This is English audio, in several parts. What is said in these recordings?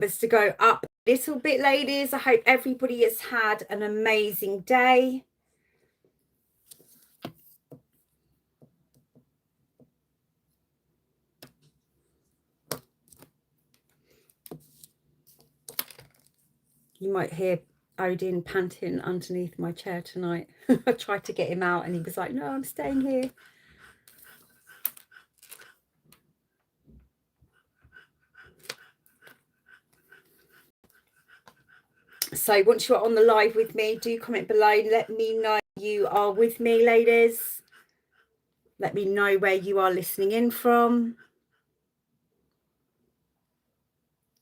To go up a little bit, ladies. I hope everybody has had an amazing day. You might hear Odin panting underneath my chair tonight. I tried to get him out and he was like, no, I'm staying here. So once you're on the live with me, do comment below. Let me know you are with me, ladies. Let me know where you are listening in from.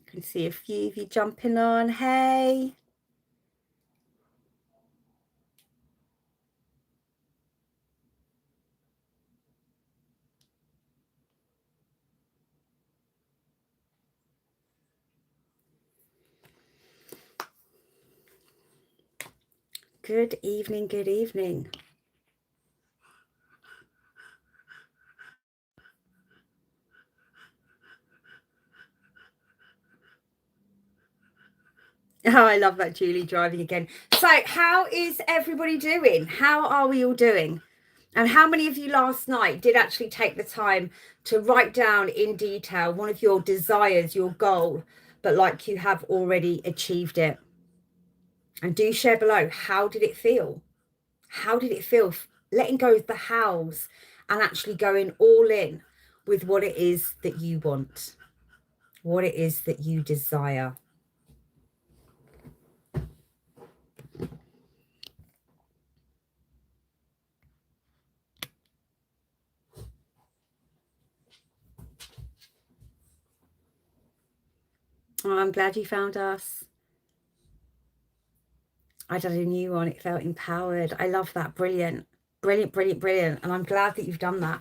I can see a few of you jumping on. Hey. Good evening, good evening. Oh, I love that, Julie, driving again. So how is everybody doing? How are we all doing? And how many of you last night did actually take the time to write down in detail one of your desires, your goal, but like you have already achieved it? And do share below, how did it feel? How did it feel letting go of the hows and actually going all in with what it is that you want, what it is that you desire? Oh, I'm glad you found us. I did a new one. It felt empowered. I love that. Brilliant. Brilliant, brilliant, brilliant. And I'm glad that you've done that.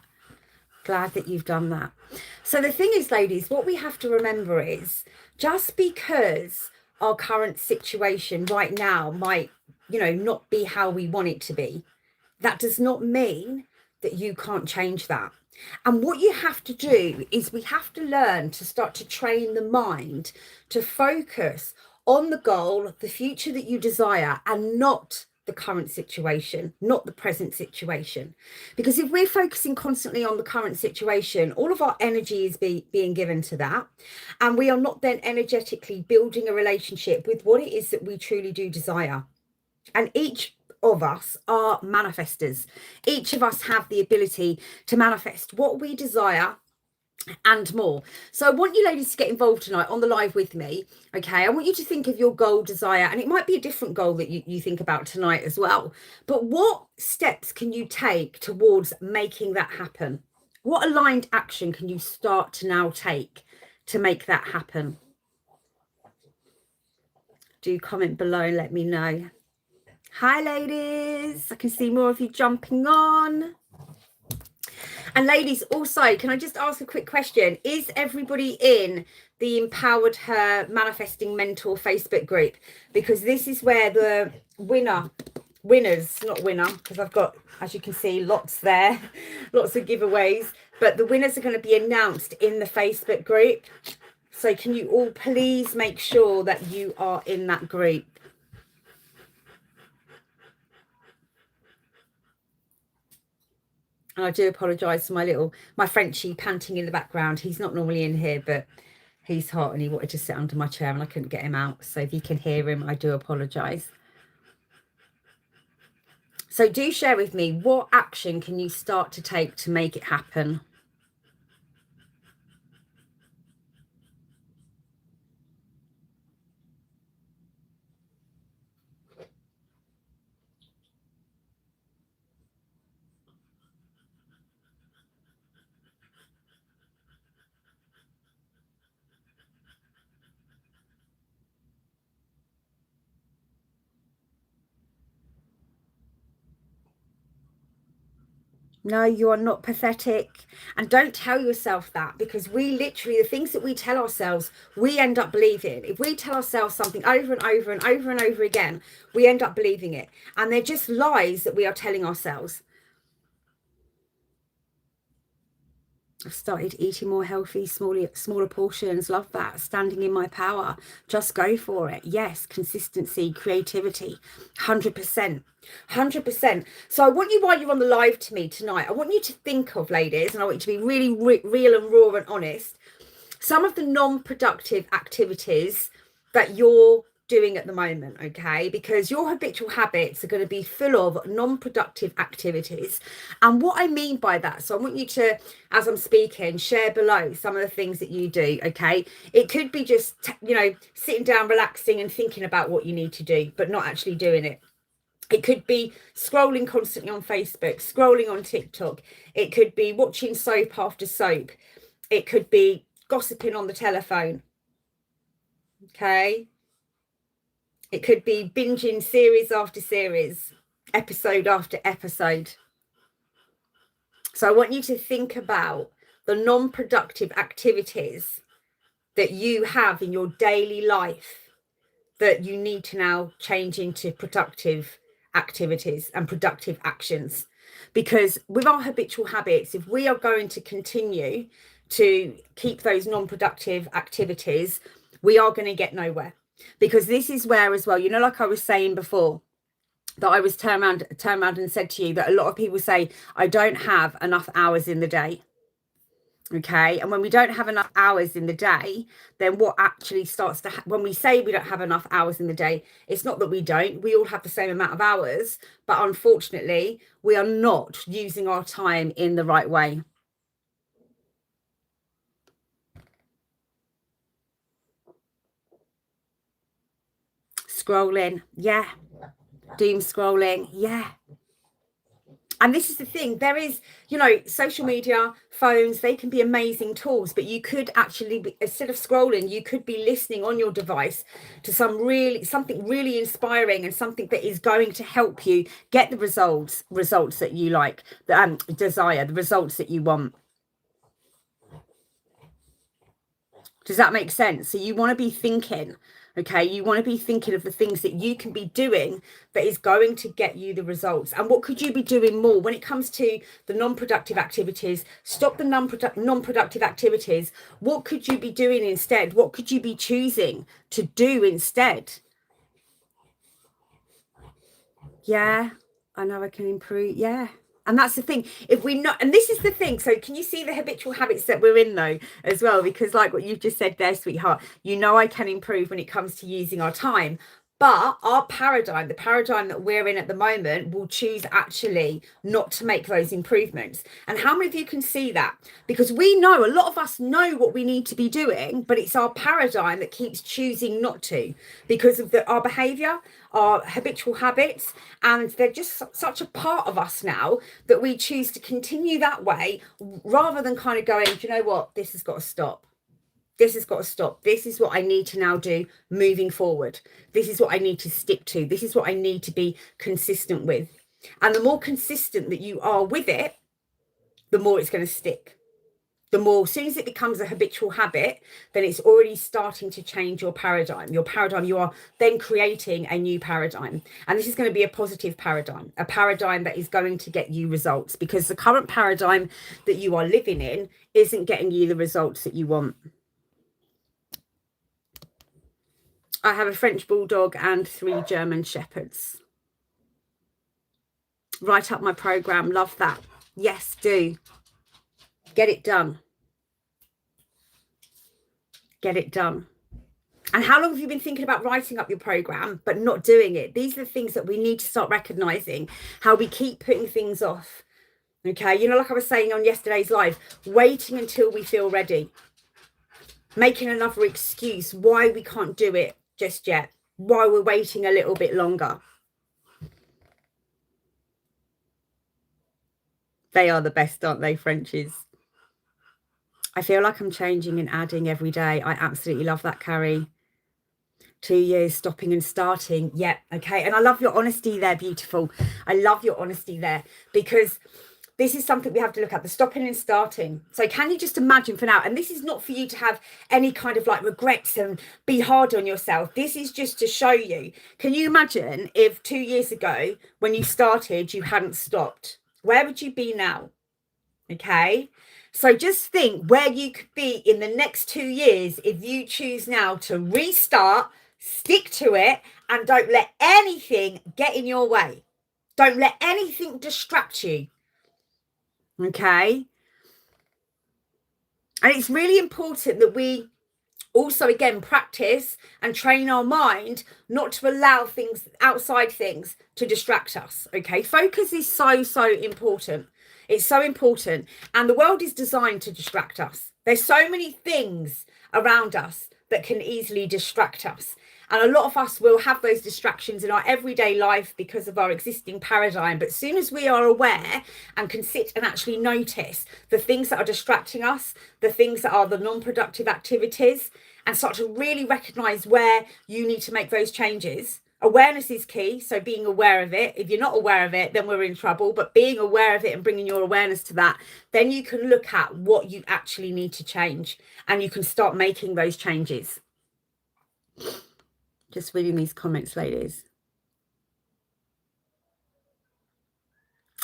Glad that you've done that. So the thing is, ladies, what we have to remember is just because our current situation right now might, you know, not be how we want it to be, that does not mean that you can't change that. And what you have to do is we have to learn to start to train the mind to focus on the goal, the future that you desire, and not the current situation, not the present situation. Because if we're focusing constantly on the current situation, all of our energy is being given to that. And we are not then energetically building a relationship with what it is that we truly do desire. And each of us are manifestors. Each of us have the ability to manifest what we desire and more. So I want you ladies to get involved tonight on the live with me. Okay, I want you to think of your goal, desire, and it might be a different goal that you think about tonight as well. But what steps can you take towards making that happen? What aligned action can you start to now take to make that happen? Do comment below, let me know. Hi ladies, I can see more of you jumping on. And ladies, also, can I just ask a quick question? Is everybody in the Empowered Her Manifesting Mentor Facebook group? Because this is where the winners, not winner, because I've got, as you can see, lots there, lots of giveaways, but the winners are going to be announced in the Facebook group. So can you all please make sure that you are in that group? And I do apologise for my Frenchie panting in the background. He's not normally in here, but he's hot and he wanted to sit under my chair and I couldn't get him out. So if you can hear him, I do apologise. So do share with me, what action can you start to take to make it happen? No, you are not pathetic. And don't tell yourself that, because we literally, the things that we tell ourselves, we end up believing. If we tell ourselves something over and over and over and over again, we end up believing it. And they're just lies that we are telling ourselves. I've started eating more healthy, smaller portions. Love that. Standing in my power. Just go for it. Yes, consistency, creativity, 100%. 100%. So I want you, while you're on the live to me tonight, I want you to think of, ladies, and I want you to be really real and raw and honest, some of the non-productive activities that you're doing at the moment, okay? Because your habitual habits are going to be full of non-productive activities. And what I mean by that, so I want you to, as I'm speaking, share below some of the things that you do, okay? It could be just, sitting down, relaxing and thinking about what you need to do, but not actually doing it. It could be scrolling constantly on Facebook, scrolling on TikTok. It could be watching soap after soap. It could be gossiping on the telephone, okay? It could be binging series after series, episode after episode. So I want you to think about the non-productive activities that you have in your daily life that you need to now change into productive activities and productive actions. Because with our habitual habits, if we are going to continue to keep those non-productive activities, we are going to get nowhere. Because this is where, as well, like I was saying before, that I was turned around and said to you that a lot of people say, I don't have enough hours in the day. Okay. And when we don't have enough hours in the day, then what actually starts to when we say we don't have enough hours in the day, it's not that we don't. We all have the same amount of hours, but unfortunately, we are not using our time in the right way. Scrolling, yeah. Doom scrolling, yeah. And this is the thing, there is, social media, phones, they can be amazing tools, but you could actually be, instead of scrolling, you could be listening on your device to something really inspiring and something that is going to help you get the results that you like, desire, the results that you want. Does that make sense? So you want to be thinking, okay, you want to be thinking of the things that you can be doing that is going to get you the results. And what could you be doing more when it comes to the non-productive activities? Stop the non-productive activities. What could you be doing instead? What could you be choosing to do instead? Yeah, I know I can improve. Yeah. And that's the thing, if we not, and this is the thing, so can you see the habitual habits that we're in though as well? Because like what you've just said there, sweetheart, I can improve when it comes to using our time. But our paradigm, the paradigm that we're in at the moment, will choose actually not to make those improvements. And how many of you can see that? Because we know, a lot of us know what we need to be doing, but it's our paradigm that keeps choosing not to because of our behavior, our habitual habits, and they're just such a part of us now that we choose to continue that way rather than kind of going, do you know what, this has got to stop. This has got to stop. This is what I need to now do moving forward. This is what I need to stick to. This is what I need to be consistent with. And the more consistent that you are with it, the more it's going to stick. The more, as soon as it becomes a habitual habit, then it's already starting to change your paradigm. Your paradigm, you are then creating a new paradigm. And this is going to be a positive paradigm, a paradigm that is going to get you results, because the current paradigm that you are living in isn't getting you the results that you want. I have a French bulldog and 3 German shepherds. Write up my program. Love that. Yes, do. Get it done. Get it done. And how long have you been thinking about writing up your program but not doing it? These are the things that we need to start recognizing, how we keep putting things off. Okay, like I was saying on yesterday's live, waiting until we feel ready. Making another excuse why we can't do it just yet, why we're waiting a little bit longer. They are the best, aren't they, Frenchies? I feel like I'm changing and adding every day. I absolutely love that, Carrie. 2 years stopping and starting. Yeah, okay. And I love your honesty there, beautiful. I love your honesty there, because this is something we have to look at, the stopping and starting. So can you just imagine for now, and this is not for you to have any kind of like regrets and be hard on yourself. This is just to show you. Can you imagine if 2 years ago when you started, you hadn't stopped? Where would you be now? Okay. So just think where you could be in the next 2 years if you choose now to restart, stick to it, and don't let anything get in your way. Don't let anything distract you. Okay? And it's really important that we also, again, practice and train our mind not to allow things, outside things, to distract us. Okay? Focus is so, so important. It's so important. And the world is designed to distract us. There's so many things around us that can easily distract us. And a lot of us will have those distractions in our everyday life because of our existing paradigm. But as soon as we are aware and can sit and actually notice the things that are distracting us, the things that are the non-productive activities, and start to really recognize where you need to make those changes. Awareness is key. So being aware of it. If you're not aware of it, then we're in trouble. But being aware of it and bringing your awareness to that, then you can look at what you actually need to change and you can start making those changes. Just reading these comments, ladies.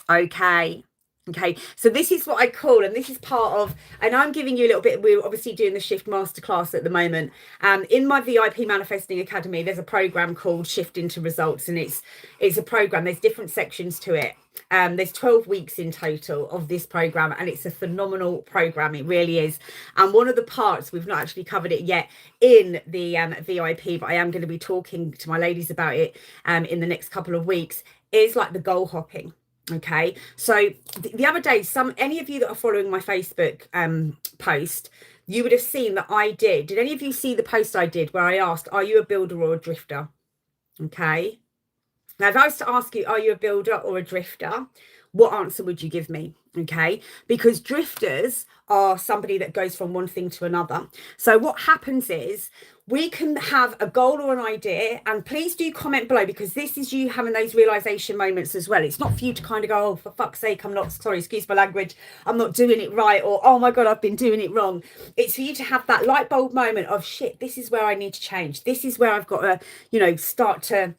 Okay. So this is what I call, and this is part of, and I'm giving you a little bit, we're obviously doing the Shift Masterclass at the moment. In my VIP Manifesting Academy, there's a program called Shift into Results, and it's a program, there's different sections to it. There's 12 weeks in total of this program, and it's a phenomenal program. It really is. And one of the parts, we've not actually covered it yet in the VIP, but I am going to be talking to my ladies about it in the next couple of weeks, is like the goal hopping. Okay, so the other day, any of you that are following my Facebook post, you would have seen that I did any of you see the post I did where I asked, are you a builder or a drifter? Okay, now if I was to ask you, are you a builder or a drifter, what answer would you give me? Okay, because drifters are somebody that goes from one thing to another. So what happens is we can have a goal or an idea, and please do comment below, because this is you having those realization moments as well. It's not for you to kind of go, oh, for fuck's sake, I'm not, sorry, excuse my language, I'm not doing it right, or oh my God, I've been doing it wrong. It's for you to have that light bulb moment of shit, this is where I need to change. This is where I've got to, you know, start to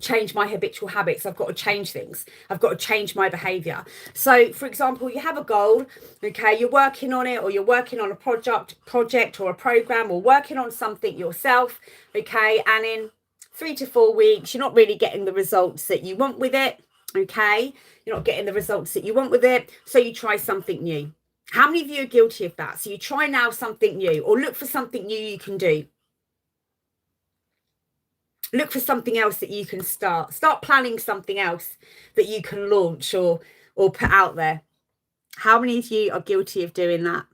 change my habitual habits. I've got to change things. I've got to change my behavior. So for example, you have a goal, okay, you're working on it, or you're working on a project or a program, or working on something yourself, okay, and in 3 to 4 weeks you're not really getting the results that you want with it. Okay, you're not getting the results that you want with it, so you try something new. How many of you are guilty of that? So you try now something new, or look for something new you can do. Look for something else that you can start planning something else that you can launch or put out there. How many of you are guilty of doing that?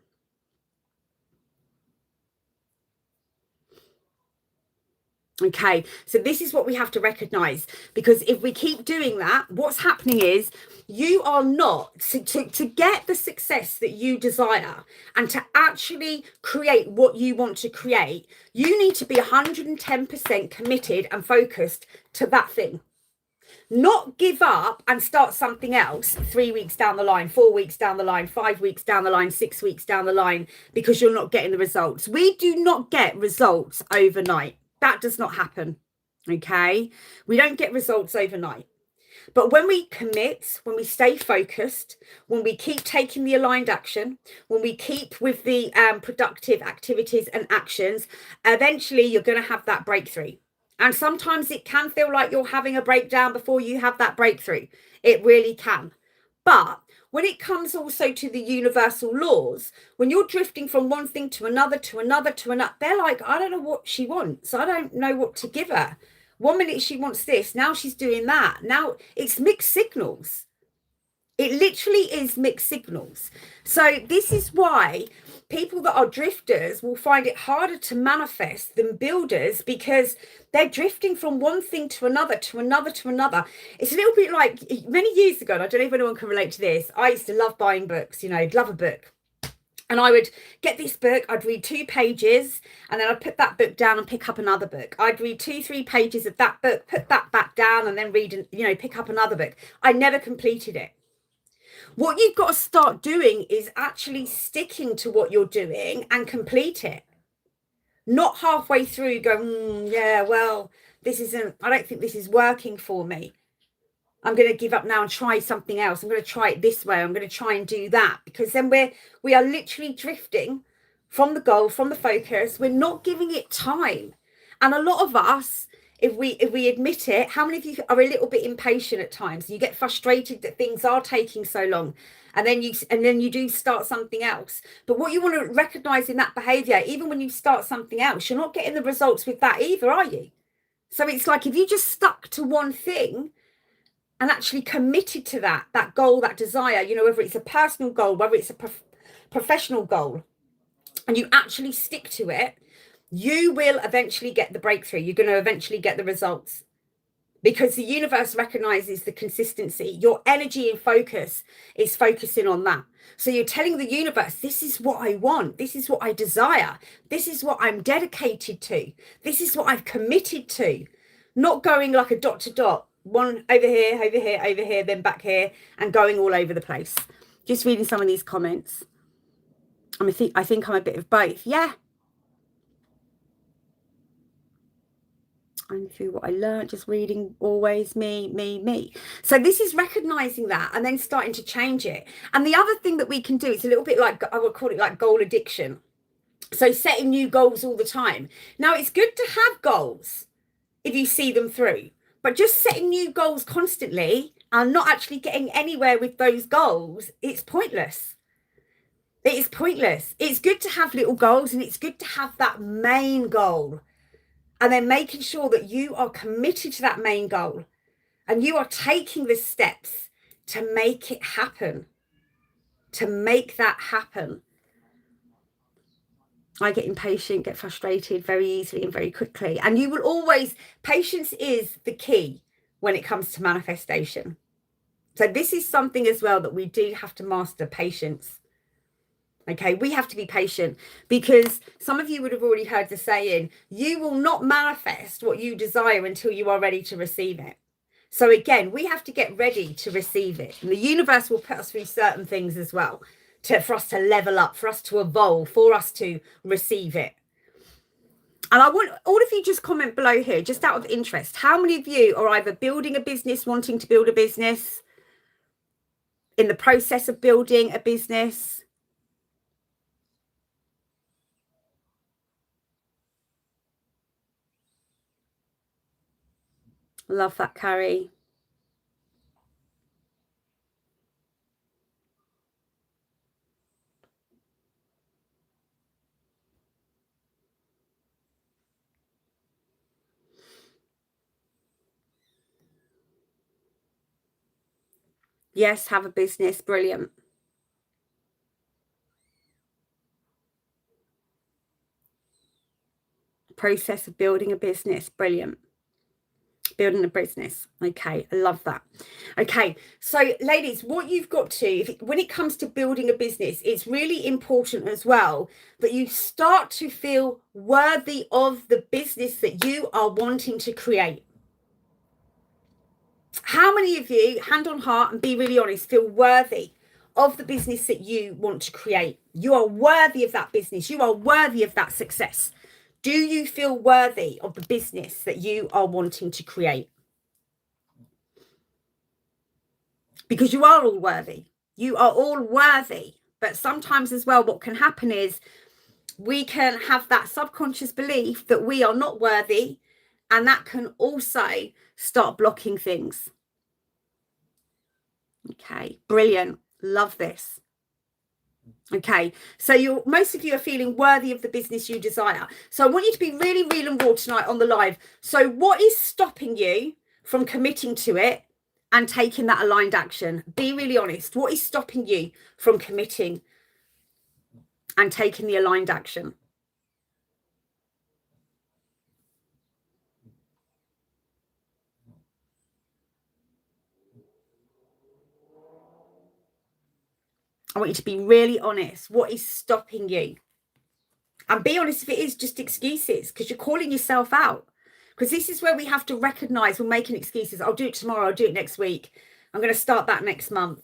Okay, so this is what we have to recognize, because if we keep doing that, what's happening is you are not to get the success that you desire and to actually create what you want to create. You need to be 110% committed and focused to that thing. Not give up and start something else 3 weeks down the line, 4 weeks down the line, 5 weeks down the line, 6 weeks down the line, because you're not getting the results. We do not get results overnight. That does not happen. Okay, we don't get results overnight. But when we commit, when we stay focused, when we keep taking the aligned action, when we keep with the productive activities and actions, eventually you're going to have that breakthrough. And sometimes it can feel like you're having a breakdown before you have that breakthrough. It really can. But when it comes also to the universal laws, when you're drifting from one thing to another, they're like, I don't know what she wants. I don't know what to give her. 1 minute she wants this, now she's doing that. Now it's mixed signals. It literally is mixed signals. So this is why people that are drifters will find it harder to manifest than builders, because they're drifting from one thing to another, to another, to another. It's a little bit like many years ago, and I don't know if anyone can relate to this. I used to love buying books, you know, love a book. And I would get this book, I'd read 2 pages, and then I'd put that book down and pick up another book. I'd read 2-3 pages of that book, put that back down, and then read, you know, pick up another book. I never completed it. What you've got to start doing is actually sticking to what you're doing and complete it. Not halfway through go, yeah, well, this isn't, I don't think this is working for me. I'm going to give up now and try something else. I'm going to try it this way. I'm going to try and do that, because then we are literally drifting from the goal, from the focus. We're not giving it time. And a lot of us, if we admit it, how many of you are a little bit impatient at times? You get frustrated that things are taking so long, and then you do start something else. But what you want to recognize in that behavior, even when you start something else, you're not getting the results with that either, are you? So it's like, if you just stuck to one thing and actually committed to that goal, that desire, you know, whether it's a personal goal, whether it's a professional goal, and you actually stick to it, you will eventually get the breakthrough. You're going to eventually get the results, because the universe recognizes the consistency. Your energy and focus is focusing on that. So you're telling the universe, this is what I want. This is what I desire. This is what I'm dedicated to. This is what I've committed to. Not going like a dot to dot, one over here, over here, over here, then back here, and going all over the place. Just reading some of these comments. I think I'm a bit of both. Yeah. And through what I learned, just reading, always me. So this is recognizing that and then starting to change it. And the other thing that we can do, it's a little bit like, I would call it like goal addiction. So setting new goals all the time. Now, it's good to have goals if you see them through, but just setting new goals constantly and not actually getting anywhere with those goals, it's pointless. It is pointless. It's good to have little goals, and it's good to have that main goal, and then making sure that you are committed to that main goal and you are taking the steps to make it happen, to make that happen. I get impatient, get frustrated very easily and very quickly. And you will always, patience is the key when it comes to manifestation. So this is something as well that we do have to master, patience. Okay, we have to be patient, because some of you would have already heard the saying, you will not manifest what you desire until you are ready to receive it. So again, we have to get ready to receive it. And the universe will put us through certain things as well, for us to level up, for us to evolve, for us to receive it. And I want all of you just comment below here, just out of interest. How many of you are either building a business, wanting to build a business, in the process of building a business? Love that, Carrie. Yes, have a business. Brilliant. Process of building a business. Brilliant. Building a business. Okay, I love that. Okay, so ladies, what you've got to, when it comes to building a business, it's really important as well that you start to feel worthy of the business that you are wanting to create. How many of you, hand on heart and be really honest, feel worthy of the business that you want to create? You are worthy of that business. You are worthy of that success. Do you feel worthy of the business that you are wanting to create? Because you are all worthy. You are all worthy. But sometimes as well, what can happen is we can have that subconscious belief that we are not worthy, and that can also start blocking things. Okay, brilliant. Love this. Okay, so most of you are feeling worthy of the business you desire. So I want you to be really real and raw tonight on the live. So what is stopping you from committing to it and taking that aligned action? Be really honest. What is stopping you from committing and taking the aligned action? I want you to be really honest. What is stopping you? And be honest if it is just excuses, because you're calling yourself out. Because this is where we have to recognize we're making excuses. I'll do it tomorrow. I'll do it next week. I'm going to start that next month.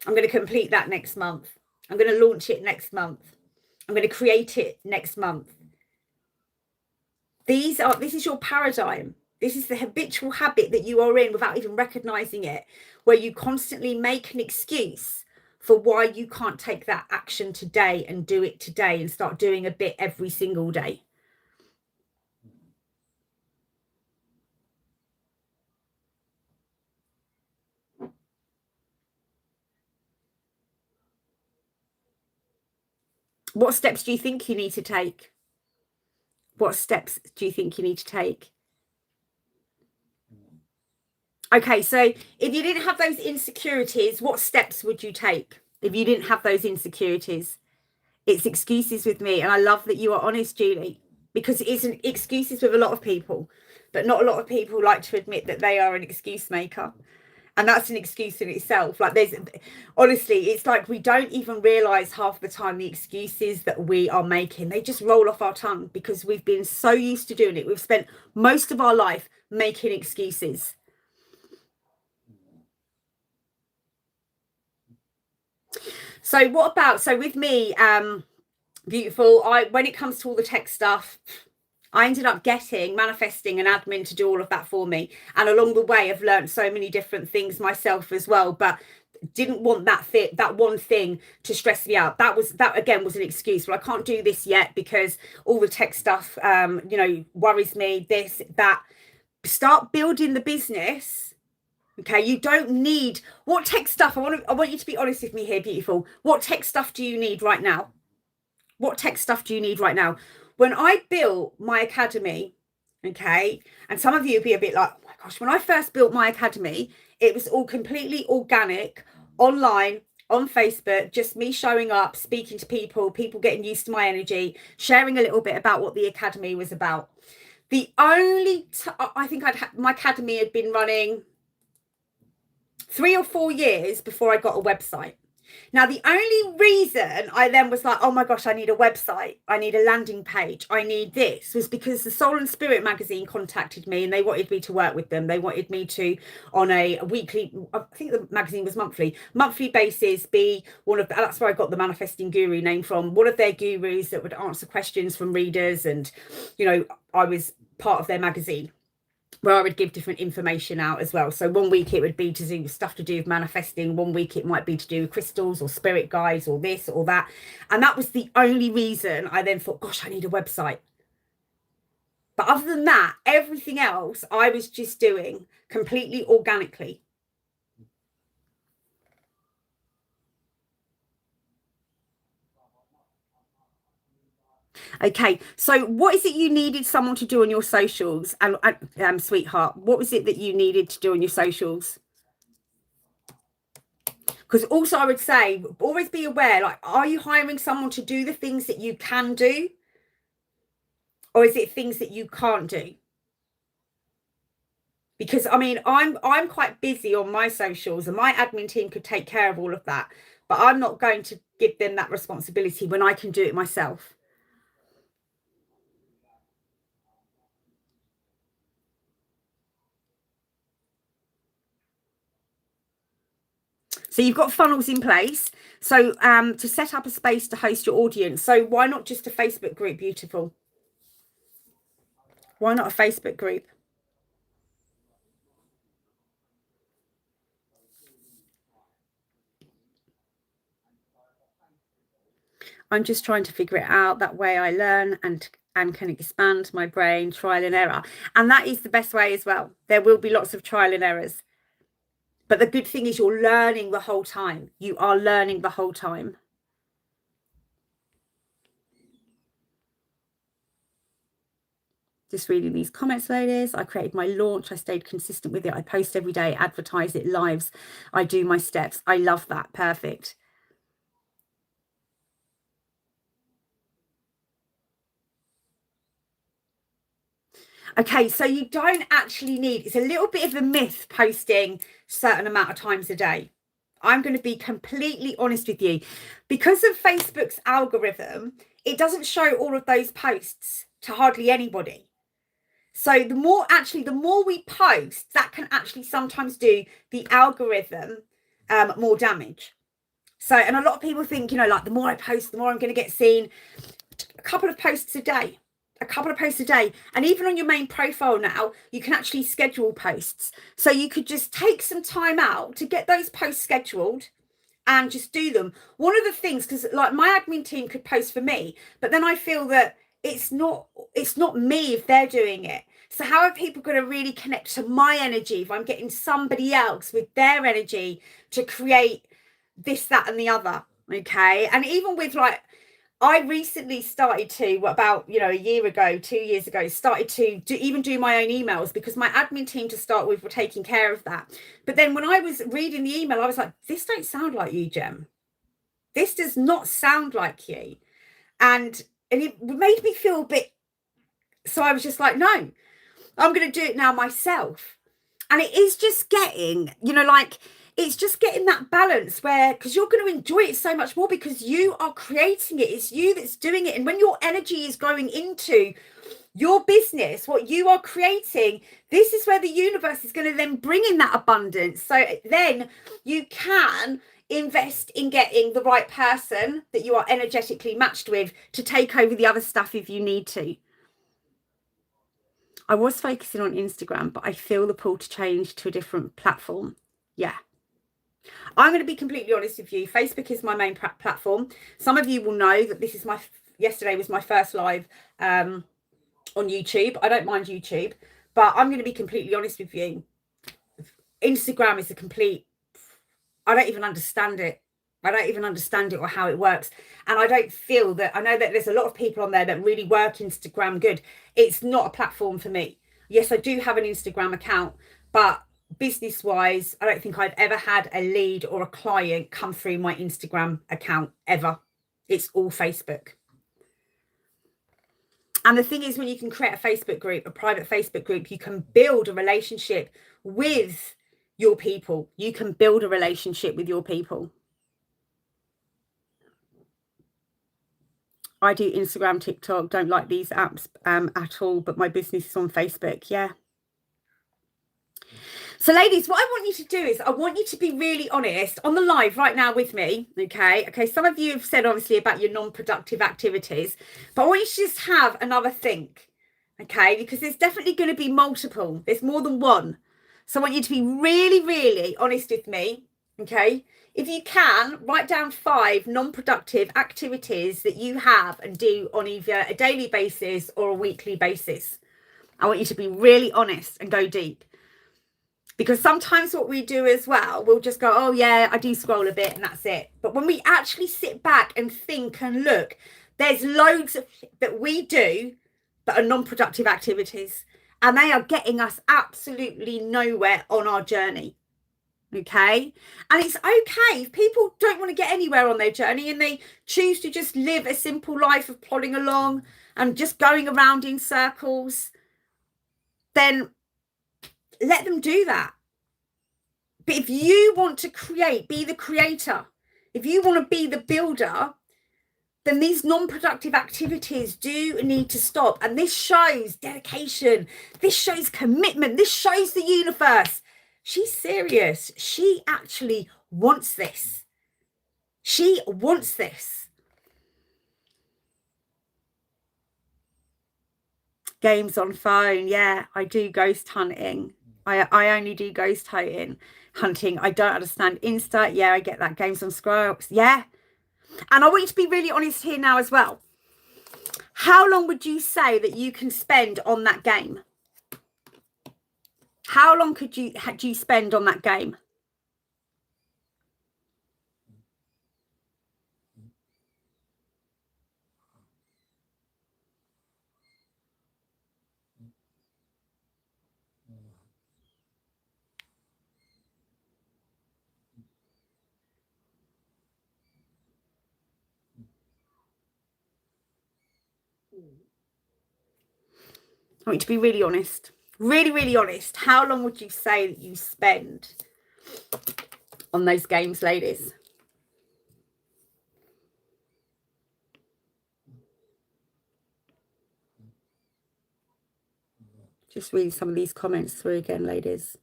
I'm going to complete that next month. I'm going to launch it next month. I'm going to create it next month. This is your paradigm. This is the habitual habit that you are in without even recognizing it, where you constantly make an excuse for why you can't take that action today and do it today and start doing a bit every single day. What steps do you think you need to take? What steps do you think you need to take? Okay, so if you didn't have those insecurities, what steps would you take if you didn't have those insecurities? It's excuses with me. And I love that you are honest, Julie, because it is an excuses with a lot of people, but not a lot of people like to admit that they are an excuse maker. And that's an excuse in itself. Like, there's, honestly, it's like we don't even realize half the time the excuses that we are making, they just roll off our tongue because we've been so used to doing it. We've spent most of our life making excuses. So what about, so with me, beautiful, when it comes to all the tech stuff, I ended up manifesting an admin to do all of that for me. And along the way, I've learned so many different things myself as well, but didn't want that one thing to stress me out. That again was an excuse. Well, I can't do this yet because all the tech stuff, worries me, this, that. Start building the business. Okay, you don't need what tech stuff. I want you to be honest with me here, beautiful. What tech stuff do you need right now? What tech stuff do you need right now? When I built my academy, okay, and some of you will be a bit like, oh my gosh, when I first built my academy, it was all completely organic, online, on Facebook, just me showing up, speaking to people getting used to my energy, sharing a little bit about what the academy was about. The only, I think my academy had been running 3 or 4 years before I got a website. Now, the only reason I then was like, oh my gosh, I need a website, I need a landing page, I need this, was because the Soul and Spirit magazine contacted me and they wanted me to work with them. They wanted me to, on a weekly, I think the magazine was monthly basis, be one of, that's where I got the Manifesting Guru name from, one of their gurus that would answer questions from readers. And, I was part of their magazine, where I would give different information out as well. So one week it would be to do stuff to do with manifesting. One week it might be to do with crystals or spirit guides or this or that. And that was the only reason I then thought, gosh, I need a website. But other than that, everything else I was just doing completely organically. Okay, so what is it you needed someone to do on your socials? And sweetheart, what was it that you needed to do on your socials? Because also I would say, always be aware, like, are you hiring someone to do the things that you can do? Or is it things that you can't do? Because I mean, I'm quite busy on my socials and my admin team could take care of all of that, but I'm not going to give them that responsibility when I can do it myself. So you've got funnels in place. So to set up a space to host your audience. So why not just a Facebook group, beautiful? Why not a Facebook group? I'm just trying to figure it out. That way I learn and can expand my brain, trial and error. And that is the best way as well. There will be lots of trial and errors. But the good thing is you're learning the whole time. You are learning the whole time. Just reading these comments, ladies. I created my launch. I stayed consistent with it. I post every day, advertise it, lives. I do my steps. I love that. Perfect. Okay, so you don't actually need, it's a little bit of a myth posting certain amount of times a day. I'm going to be completely honest with you. Because of Facebook's algorithm, it doesn't show all of those posts to hardly anybody. So the more we post, that can actually sometimes do the algorithm more damage. So, and a lot of people think, like, the more I post, the more I'm going to get seen. A couple of posts a day. a couple of posts a day. And even on your main profile now, you can actually schedule posts. So you could just take some time out to get those posts scheduled and just do them. One of the things, because like my admin team could post for me, but then I feel that it's not me if they're doing it. So how are people going to really connect to my energy if I'm getting somebody else with their energy to create this, that, and the other? Okay. And even with like, I recently started to, about, a year ago, 2 years ago, started to do my own emails, because my admin team to start with were taking care of that. But then when I was reading the email, I was like, this don't sound like you, Gem. This does not sound like you. And it made me feel a bit, so I was just like, no, I'm going to do it now myself. And it is just getting, it's just getting that balance where, because you're going to enjoy it so much more because you are creating it. It's you that's doing it. And when your energy is going into your business, what you are creating, this is where the universe is going to then bring in that abundance. So then you can invest in getting the right person that you are energetically matched with to take over the other stuff if you need to. I was focusing on Instagram, but I feel the pull to change to a different platform. Yeah. I'm going to be completely honest with you. Facebook is my main platform. Some of you will know that this is yesterday was my first live on YouTube. I don't mind YouTube, but I'm going to be completely honest with you. Instagram is I don't even understand it. I don't even understand it or how it works. And I don't feel that, I know that there's a lot of people on there that really work Instagram good. It's not a platform for me. Yes, I do have an Instagram account, but business wise, I don't think I've ever had a lead or a client come through my Instagram account ever. It's all Facebook. And the thing is, when you can create a Facebook group, a private Facebook group, you can build a relationship with your people. You can build a relationship with your people. I do Instagram, TikTok, don't like these apps at all, but my business is on Facebook. Yeah. So ladies, what I want you to do is I want you to be really honest on the live right now with me. Okay. Some of you have said obviously about your non-productive activities, but I want you to just have another think. Okay. Because there's definitely going to be multiple. There's more than one. So I want you to be really, really honest with me. Okay. If you can, write down 5 non-productive activities that you have and do on either a daily basis or a weekly basis. I want you to be really honest and go deep. Because sometimes what we do as well, we'll just go, oh yeah, I do scroll a bit and that's it. But when we actually sit back and think and look, there's loads of that we do that are non-productive activities. And they are getting us absolutely nowhere on our journey. Okay. And it's okay if people don't want to get anywhere on their journey and they choose to just live a simple life of plodding along and just going around in circles, then let them do that. But if you want to create, be the creator, if you want to be the builder, then these non-productive activities do need to stop. And this shows dedication. This shows commitment. This shows the universe. She's serious. She actually wants this. She wants this. Games on phone. Yeah, I do ghost hunting. I only do ghost hunting. I don't understand Insta. Yeah, I get that. Games on Scrolls. Yeah. And I want you to be really honest here now as well. How long would you say that you can spend on that game? How long could you spend on that game? I want you to be really honest. Really, really honest. How long would you say that you spend on those games, ladies? Just read some of these comments through again, ladies.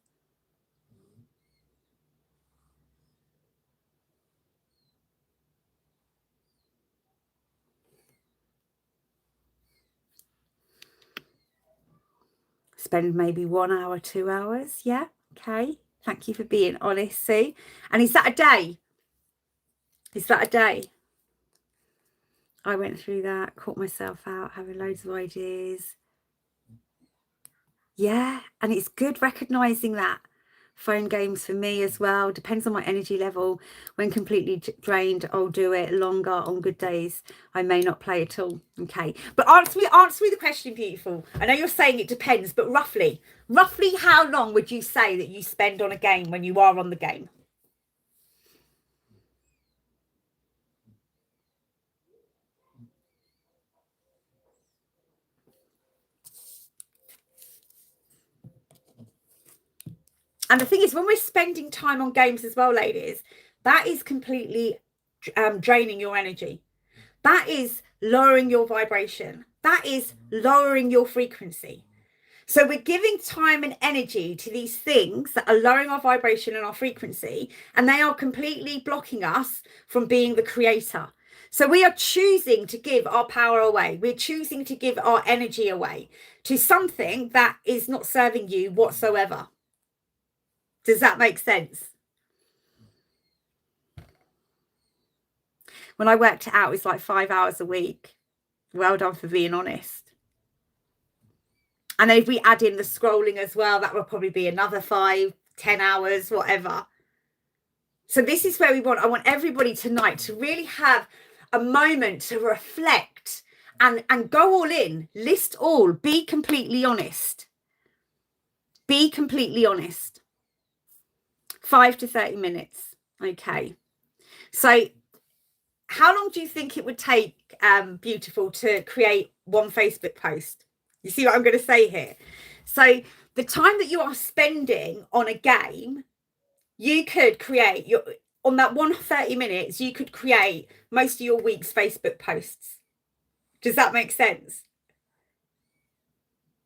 spend maybe 1 hour, 2 hours. Yeah, okay. Thank you for being honest, Sue. And is that a day? Is that a day? I went through that, caught myself out, having loads of ideas. Yeah, and it's good recognizing that. Phone games for me as well, depends on my energy level. When completely drained, I'll do it. Longer on good days, I may not play at all. Okay, but answer me the question, beautiful. I know you're saying it depends, but roughly how long would you say that you spend on a game when you are on the game? And the thing is, when we're spending time on games as well, ladies, that is completely draining your energy. That is lowering your vibration. That is lowering your frequency. So we're giving time and energy to these things that are lowering our vibration and our frequency, and they are completely blocking us from being the creator. So we are choosing to give our power away. We're choosing to give our energy away to something that is not serving you whatsoever. Does that make sense? When I worked it out, it's like 5 hours a week. Well done for being honest. And if we add in the scrolling as well, that will probably be another 5, 10 hours, whatever. So this is where I want everybody tonight to really have a moment to reflect and go all in, list all, be completely honest. Be completely honest. 5 to 30 minutes. Okay. So how long do you think it would take, beautiful, to create one Facebook post? You see what I'm going to say here? So the time that you are spending on a game, you could create on that 130 minutes, you could create most of your week's Facebook posts. Does that make sense?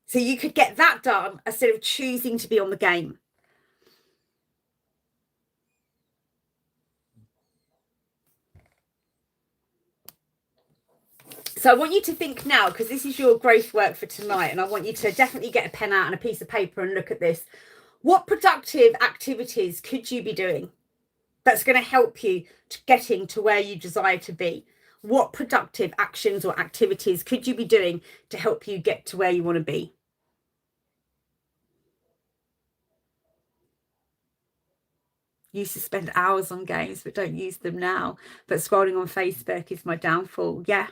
So you could get that done instead of choosing to be on the game. So I want you to think now, because this is your growth work for tonight, and I want you to definitely get a pen out and a piece of paper and look at this. What productive activities could you be doing that's going to help you to getting to where you desire to be? What productive actions or activities could you be doing to help you get to where you want to be? Used to spend hours on games, but don't use them now. But scrolling on Facebook is my downfall. Yeah.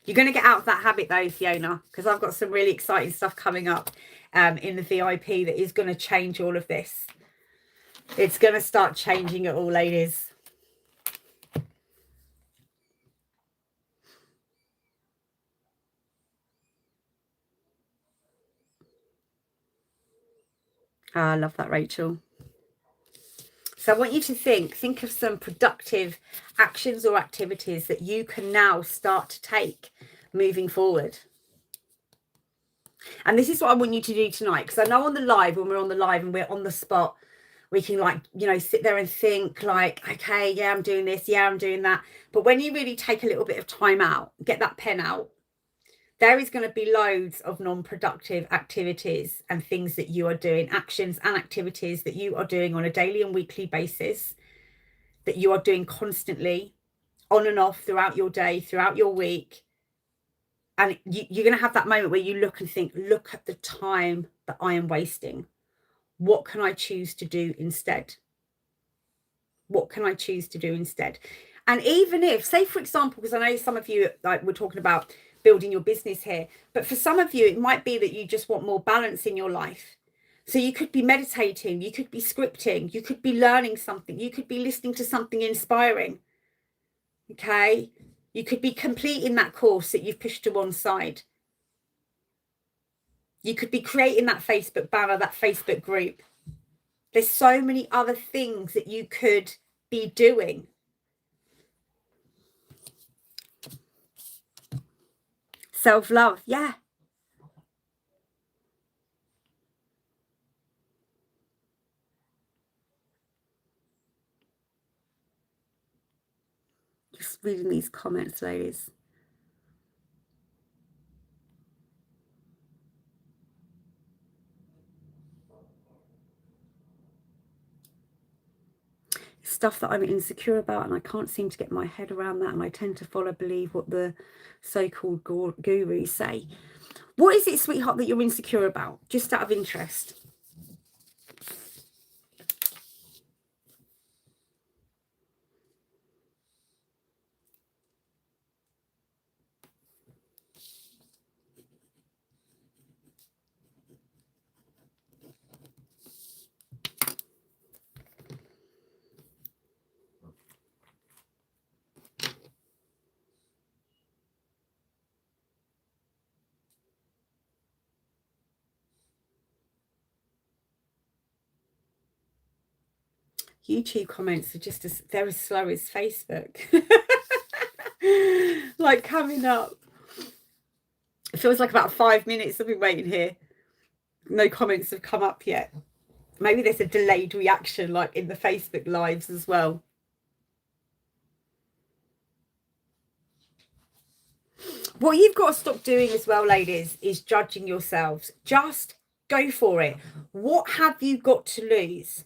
You're going to get out of that habit though, Fiona, because I've got some really exciting stuff coming up in the VIP that is going to change all of this. It's going to start changing it all, ladies. Oh, I love that, Rachel. So I want you to think of some productive actions or activities that you can now start to take moving forward. And this is what I want you to do tonight, because I know on the live, when we're on the live and we're on the spot, we can, like, you know, sit there and think like, okay, yeah, I'm doing this. Yeah, I'm doing that. But when you really take a little bit of time out, get that pen out, there is going to be loads of non-productive activities and things that you are doing, actions and activities that you are doing on a daily and weekly basis, that you are doing constantly, on and off, throughout your day, throughout your week. And you're going to have that moment where you look and think, look at the time that I am wasting. What can I choose to do instead? What can I choose to do instead? And even if, say, for example, because I know some of you, like, we're talking about building your business here, but for some of you, it might be that you just want more balance in your life. So you could be meditating, you could be scripting, you could be learning something, you could be listening to something inspiring. Okay. You could be completing that course that you've pushed to one side. You could be creating that Facebook banner, that Facebook group. There's so many other things that you could be doing. Self-love, yeah. Just reading these comments, ladies. stuff that I'm insecure about, and I can't seem to get my head around that, and I tend to believe what the so-called gurus say. What is it, sweetheart, that you're insecure about, just out of interest? YouTube comments are just they're as slow as Facebook. Like coming up. It feels like about 5 minutes I've been waiting here. No comments have come up yet. Maybe there's a delayed reaction like in the Facebook lives as well. What you've got to stop doing as well, ladies, is judging yourselves. Just go for it. What have you got to lose?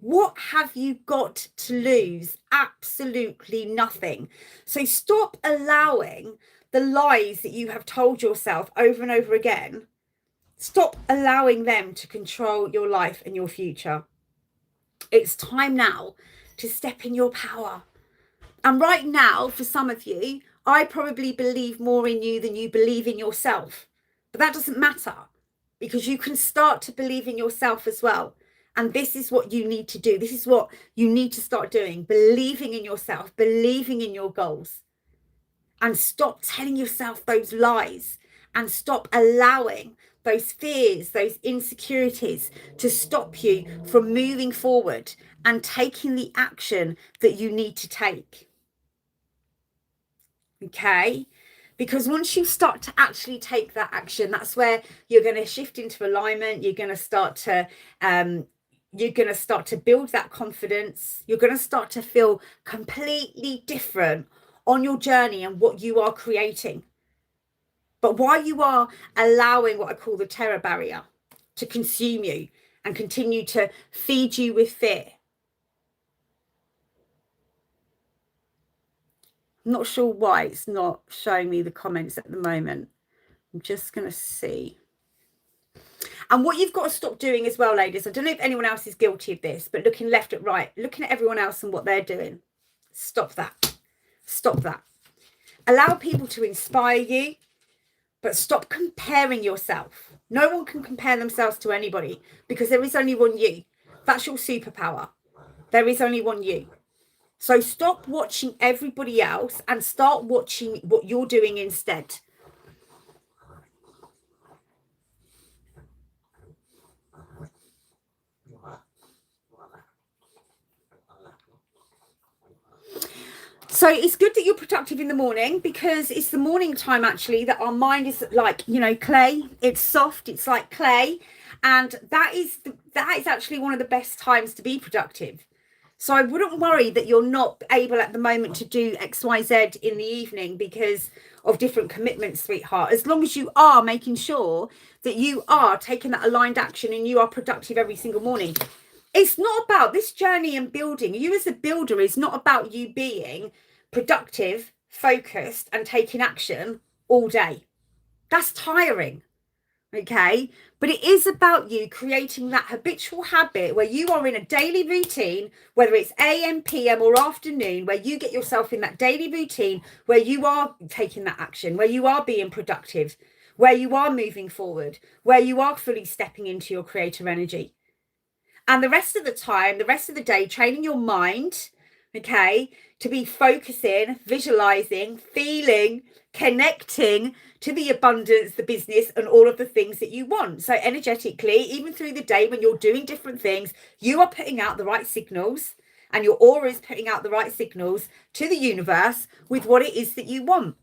What have you got to lose? Absolutely nothing. So stop allowing the lies that you have told yourself over and over again. Stop allowing them to control your life and your future. It's time now to step in your power. And right now, for some of you, I probably believe more in you than you believe in yourself. But that doesn't matter, because you can start to believe in yourself as well. And this is what you need to do. This is what you need to start doing. Believing in yourself, believing in your goals. And stop telling yourself those lies. And stop allowing those fears, those insecurities to stop you from moving forward and taking the action that you need to take. Okay? Because once you start to actually take that action, that's where you're going to shift into alignment. You're going to start to build that confidence. You're going to start to feel completely different on your journey and what you are creating. But while you are allowing what I call the terror barrier to consume you and continue to feed you with fear, I'm not sure why it's not showing me the comments at the moment. I'm just going to see. And what you've got to stop doing as well, ladies, I don't know if anyone else is guilty of this, but looking left at right, looking at everyone else and what they're doing. Stop that. Stop that. Allow people to inspire you, but stop comparing yourself. No one can compare themselves to anybody, because there is only one you. That's your superpower. There is only one you. So stop watching everybody else and start watching what you're doing instead. So it's good that you're productive in the morning, because it's the morning time actually that our mind is like, you know, clay. It's soft. It's like clay. And that is actually one of the best times to be productive. So I wouldn't worry that you're not able at the moment to do X, Y, Z in the evening because of different commitments, sweetheart. As long as you are making sure that you are taking that aligned action and you are productive every single morning. It's not about this journey and building. You as a builder is not about you being productive, focused, and taking action all day. That's tiring. Okay, but it is about you creating that habitual habit where you are in a daily routine, whether it's AM, PM, or afternoon, where you get yourself in that daily routine where you are taking that action, where you are being productive, where you are moving forward, where you are fully stepping into your creator energy. And the rest of the time, the rest of the day, training your mind, okay, to be focusing, visualizing, feeling, connecting to the abundance, the business, and all of the things that you want. So energetically, even through the day when you're doing different things, you are putting out the right signals, and your aura is putting out the right signals to the universe with what it is that you want.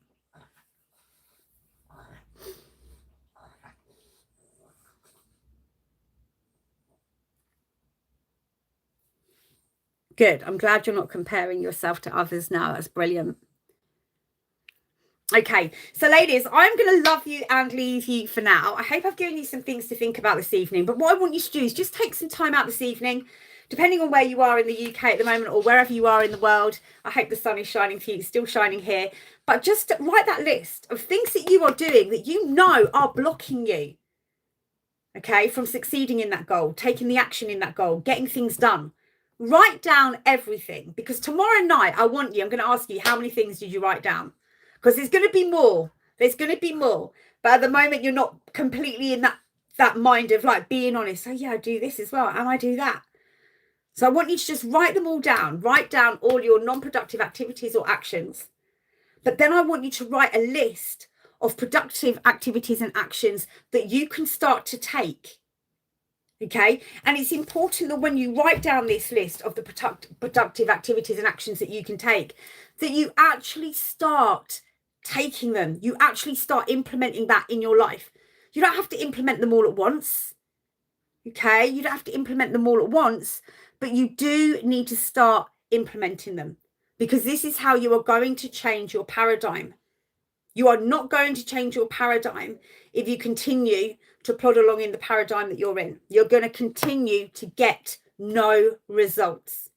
Good. I'm glad you're not comparing yourself to others now. That's brilliant. Okay, so ladies, I'm going to love you and leave you for now. I hope I've given you some things to think about this evening. But what I want you to do is just take some time out this evening depending on where you are in the UK at the moment or wherever you are in the world. I hope the sun is shining for you. It's still shining here. But just write that list of things that you are doing that you know are blocking you, okay, from succeeding in that goal, taking the action in that goal, getting things done. Write down everything, because tomorrow night I'm going to ask you, how many things did you write down? Because there's going to be more. There's going to be more. But at the moment, you're not completely in that mind of like being honest. So yeah, I do this as well, and I do that. So I want you to just write them all down. Write down all your non-productive activities or actions. But then I want you to write a list of productive activities and actions that you can start to take. Okay. And it's important that when you write down this list of the productive activities and actions that you can take, that you actually start taking them. You actually start implementing that in your life. You don't have to implement them all at once. Okay. You don't have to implement them all at once, but you do need to start implementing them, because this is how you are going to change your paradigm. You are not going to change your paradigm if you continue to plod along in the paradigm that you're in. You're going to continue to get no results.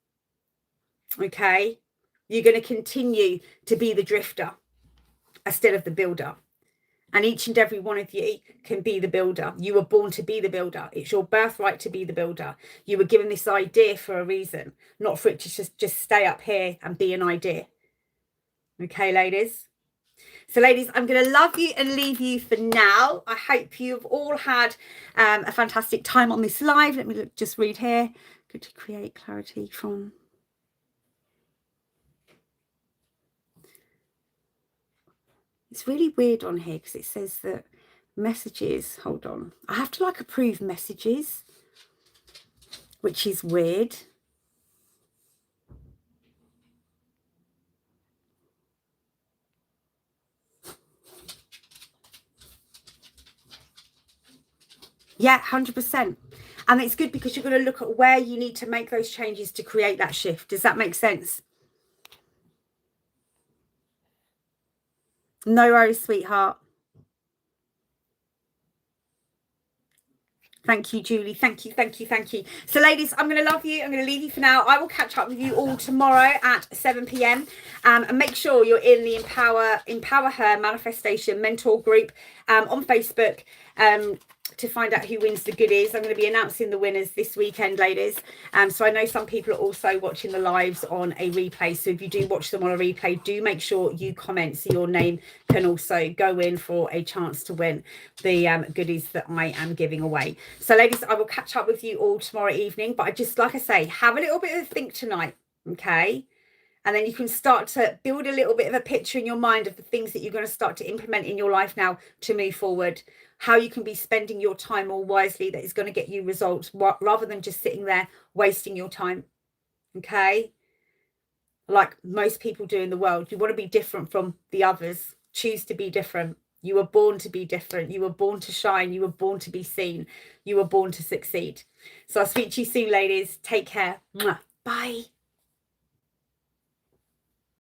Okay? You're going to continue to be the drifter instead of the builder. And each and every one of you can be the builder. You were born to be the builder. It's your birthright to be the builder. You were given this idea for a reason, not for it to just stay up here and be an idea. Okay, ladies? So, ladies, I'm going to love you and leave you for now. I hope you've all had a fantastic time on this live. Let me just read here. Good to create clarity from... It's really weird on here because it says that messages, hold on. I have to like approve messages, which is weird. Yeah, 100%. And it's good because you're going to look at where you need to make those changes to create that shift. Does that make sense? No worries, sweetheart. Thank you, Julie. Thank you, thank you, thank you. So, ladies, I'm going to love you. I'm going to leave you for now. I will catch up with you all tomorrow at 7 p.m. And make sure you're in the Empower Her Manifestation Mentor group on Facebook to find out who wins the goodies. I'm going to be announcing the winners this weekend, ladies. So I know some people are also watching the lives on a replay. So if you do watch them on a replay, do make sure you comment so your name can also go in for a chance to win the goodies that I am giving away. So, ladies, I will catch up with you all tomorrow evening. But I just, like I say, have a little bit of a think tonight, okay? And then you can start to build a little bit of a picture in your mind of the things that you're going to start to implement in your life now to move forward. How you can be spending your time more wisely that is going to get you results rather than just sitting there wasting your time. Okay? Like most people do in the world. You want to be different from the others. Choose to be different. You were born to be different. You were born to shine. You were born to be seen. You were born to succeed. So I'll speak to you soon, ladies. Take care. Bye.